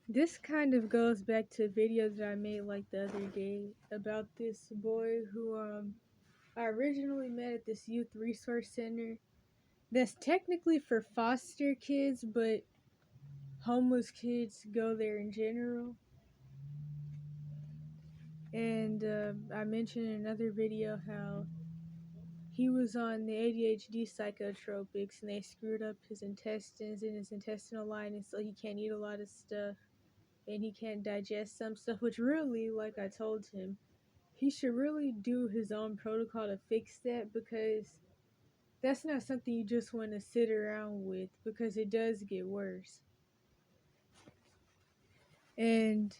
This kind of goes back to a video that I made like the other day about this boy who I originally met at this youth resource center that's technically for foster kids, but homeless kids go there in general. And I mentioned in another video how he was on the ADHD psychotropics and they screwed up his intestines and his intestinal lining, so he can't eat a lot of stuff and he can't digest some stuff, which really, like I told him, he should really do his own protocol to fix that, because that's not something you just want to sit around with, because it does get worse. And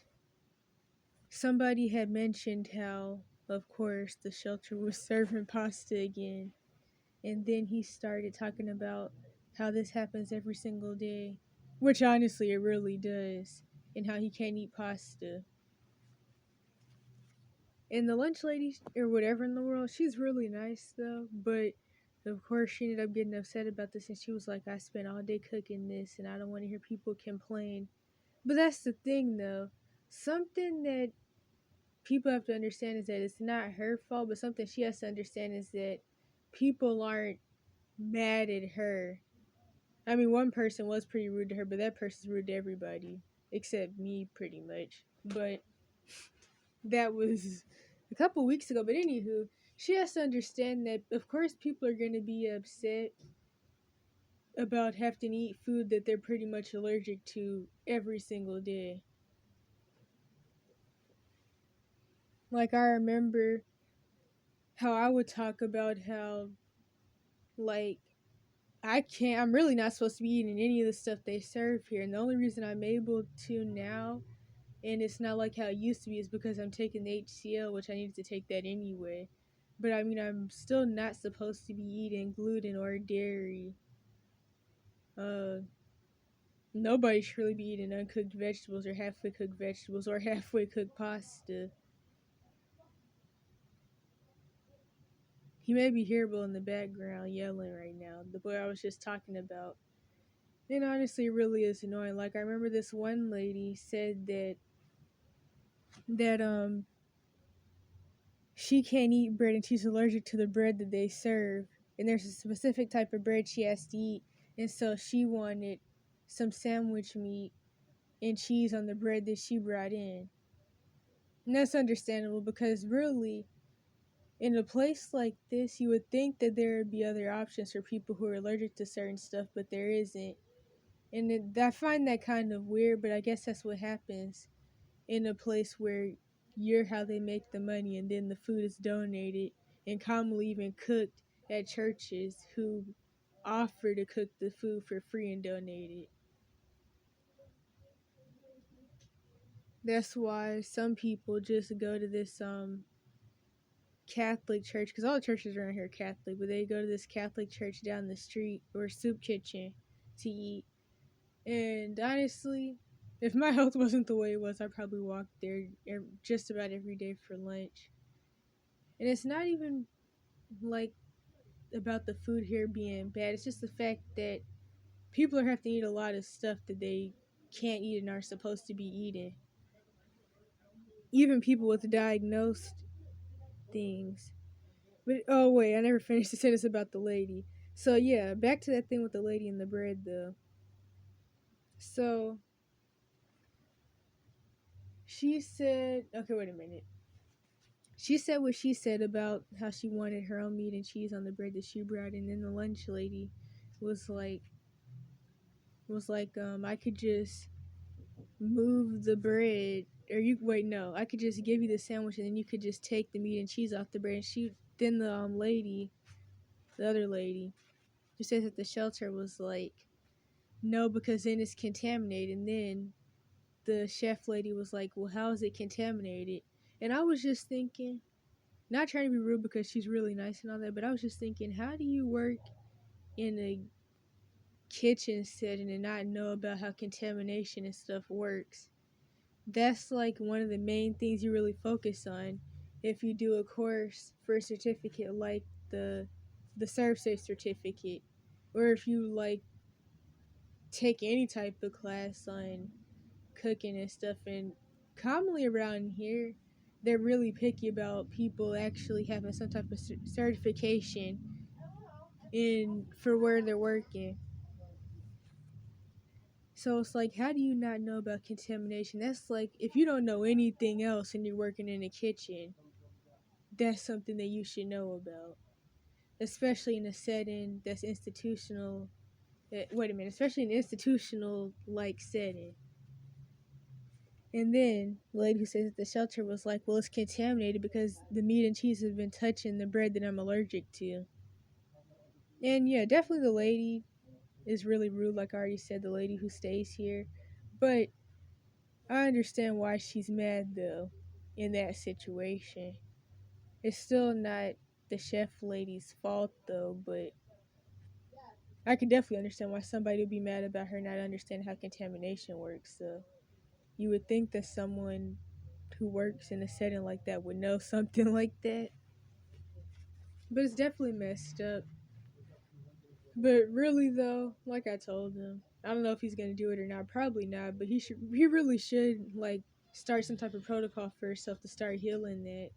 somebody had mentioned how, of course, the shelter was serving pasta again. And then he started talking about how this happens every single day, which honestly it really does, and how he can't eat pasta. And the lunch lady, or whatever in the world, she's really nice though, but of course she ended up getting upset about this, and she was like, I spent all day cooking this and I don't want to hear people complain. But that's the thing though. Something that people have to understand is that it's not her fault, but something she has to understand is that people aren't mad at her. I mean, one person was pretty rude to her, but that person's rude to everybody except me, pretty much. But that was a couple weeks ago. But anywho, she has to understand that, of course, people are going to be upset about having to eat food that they're pretty much allergic to every single day. Like, I remember how I would talk about how, like, I'm really not supposed to be eating any of the stuff they serve here. And the only reason I'm able to now, and it's not like how it used to be, is because I'm taking the HCL, which I needed to take that anyway. But I mean, I'm still not supposed to be eating gluten or dairy. Uh, Nobody should really be eating uncooked vegetables or halfway cooked vegetables or halfway cooked pasta. He may be hearable in the background yelling right now, the boy I was just talking about. And honestly, it really is annoying. Like, I remember this one lady said that she can't eat bread and she's allergic to the bread that they serve. And there's a specific type of bread she has to eat. And so she wanted some sandwich meat and cheese on the bread that she brought in. And that's understandable, because really, in a place like this, you would think that there would be other options for people who are allergic to certain stuff, but there isn't. And I find that kind of weird, but I guess that's what happens in a place where you're how they make the money, and then the food is donated and commonly even cooked at churches who offer to cook the food for free and donate it. That's why some people just go to this Catholic church, because all the churches around here are Catholic, but they go to this Catholic church down the street or soup kitchen to eat. And honestly, if my health wasn't the way it was, I'd probably walk there just about every day for lunch. And it's not even like about the food here being bad. It's just the fact that people are having to eat a lot of stuff that they can't eat and are supposed to be eating. Even people with diagnosed things. But oh wait, I never finished the sentence about the lady. So yeah, back to that thing with the lady and the bread though. So she said, okay, wait a minute. She said what she said about how she wanted her own meat and cheese on the bread that she brought, and then the lunch lady was like, I could just move the bread, or you wait, no, I could just give you the sandwich and then you could just take the meat and cheese off the bread. And then the lady, the other lady, who says that the shelter was like, no, because then it's contaminated. And then the chef lady was like, well, how is it contaminated? And I was just thinking, not trying to be rude because she's really nice and all that, but I was just thinking, how do you work in a kitchen setting and not know about how contamination and stuff works? That's like one of the main things you really focus on if you do a course for a certificate like the Serve Safe certificate, or if you like take any type of class on cooking and stuff, and commonly around here, they're really picky about people actually having some type of certification in for where they're working. So it's like, how do you not know about contamination? That's like, if you don't know anything else and you're working in a kitchen, that's something that you should know about, especially in a setting that's institutional. Wait a minute, especially in an institutional like setting. And then the lady who says at the shelter was like, well, it's contaminated because the meat and cheese have been touching the bread that I'm allergic to. And yeah, definitely the lady is really rude, like I already said, the lady who stays here. But I understand why she's mad, though, in that situation. It's still not the chef lady's fault, though, but I can definitely understand why somebody would be mad about her not understanding how contamination works. So you would think that someone who works in a setting like that would know something like that. But it's definitely messed up. But really though, like I told him, I don't know if he's gonna do it or not. Probably not, but he really should like start some type of protocol for himself to start healing that.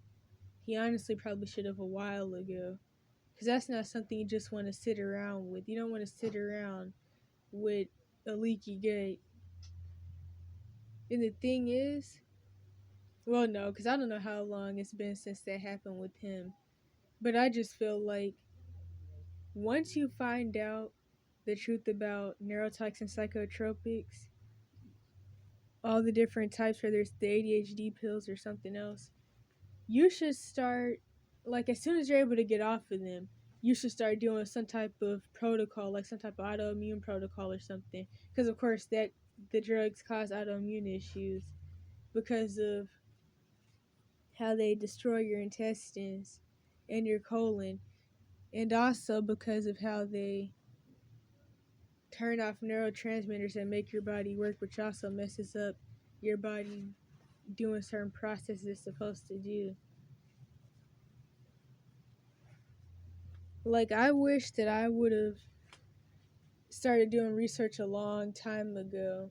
He honestly probably should have a while ago. Because that's not something you just want to sit around with. You don't want to sit around with a leaky gut. And the thing is, well, no, because I don't know how long it's been since that happened with him. But I just feel like once you find out the truth about neurotoxin psychotropics, all the different types, whether it's the ADHD pills or something else, you should start, like, as soon as you're able to get off of them, you should start doing some type of protocol, like some type of autoimmune protocol or something. Because, of course, that the drugs cause autoimmune issues because of how they destroy your intestines and your colon, and also because of how they turn off neurotransmitters that make your body work, which also messes up your body doing certain processes it's supposed to do. Like, I wish that I would have started doing research a long time ago.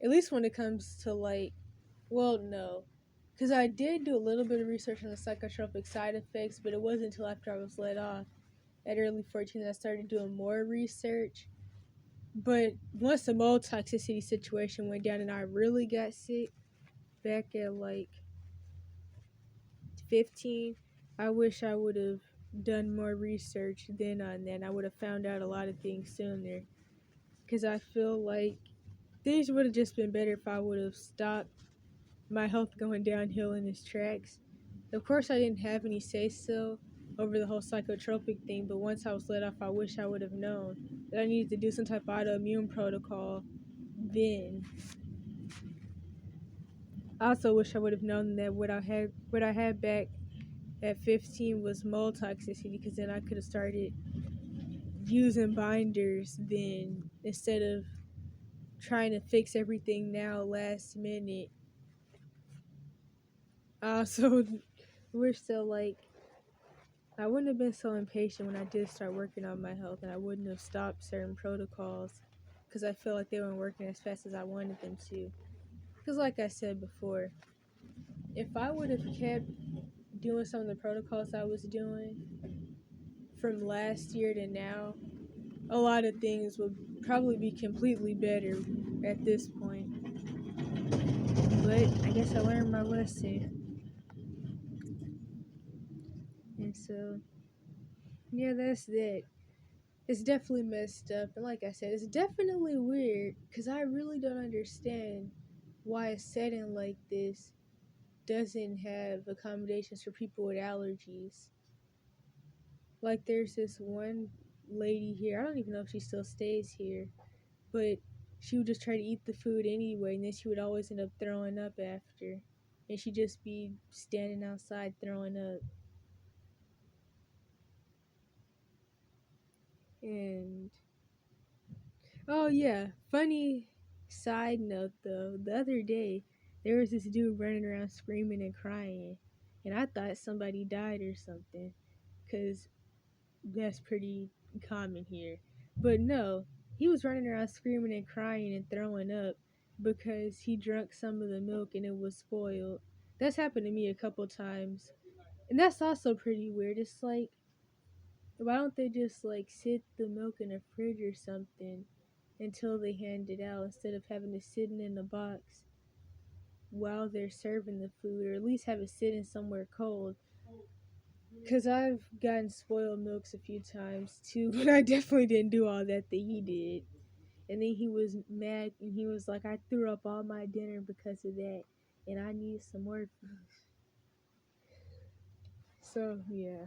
At least when it comes to, like, well, no. Because I did do a little bit of research on the psychotropic side effects, but it wasn't until after I was let off at early 14 that I started doing more research. But once the mold toxicity situation went down and I really got sick back at like 15, I wish I would have done more research then on that. I would have found out a lot of things sooner. Because I feel like things would have just been better if I would have stopped my health going downhill in its tracks. Of course, I didn't have any say-so over the whole psychotropic thing, but once I was let off, I wish I would have known that I needed to do some type of autoimmune protocol then. I also wish I would have known that what I had back at 15 was mold toxicity, because then I could have started using binders then instead of trying to fix everything now last minute. I also wish that, like, I wouldn't have been so impatient when I did start working on my health, and I wouldn't have stopped certain protocols because I felt like they weren't working as fast as I wanted them to. Because like I said before, if I would have kept doing some of the protocols I was doing from last year to now, a lot of things would probably be completely better at this point. But I guess I learned my lesson. And so, yeah, that's that. It's definitely messed up. And like I said, it's definitely weird because I really don't understand why a setting like this doesn't have accommodations for people with allergies. Like, there's this one lady here, I don't even know if she still stays here, but she would just try to eat the food anyway, and then she would always end up throwing up after. And she'd just be standing outside throwing up. And oh yeah, funny side note though, the other day there was this dude running around screaming and crying, and I thought somebody died or something, cause that's pretty common here. But no, he was running around screaming and crying and throwing up, because he drank some of the milk and it was spoiled. That's happened to me a couple times. And that's also pretty weird. It's like, why don't they just like sit the milk in a fridge or something until they hand it out instead of having it sitting in a box while they're serving the food, or at least have it sitting somewhere cold? Because I've gotten spoiled milks a few times too, but I definitely didn't do all that he did. And then he was mad and he was like, I threw up all my dinner because of that and I need some more food. So, yeah.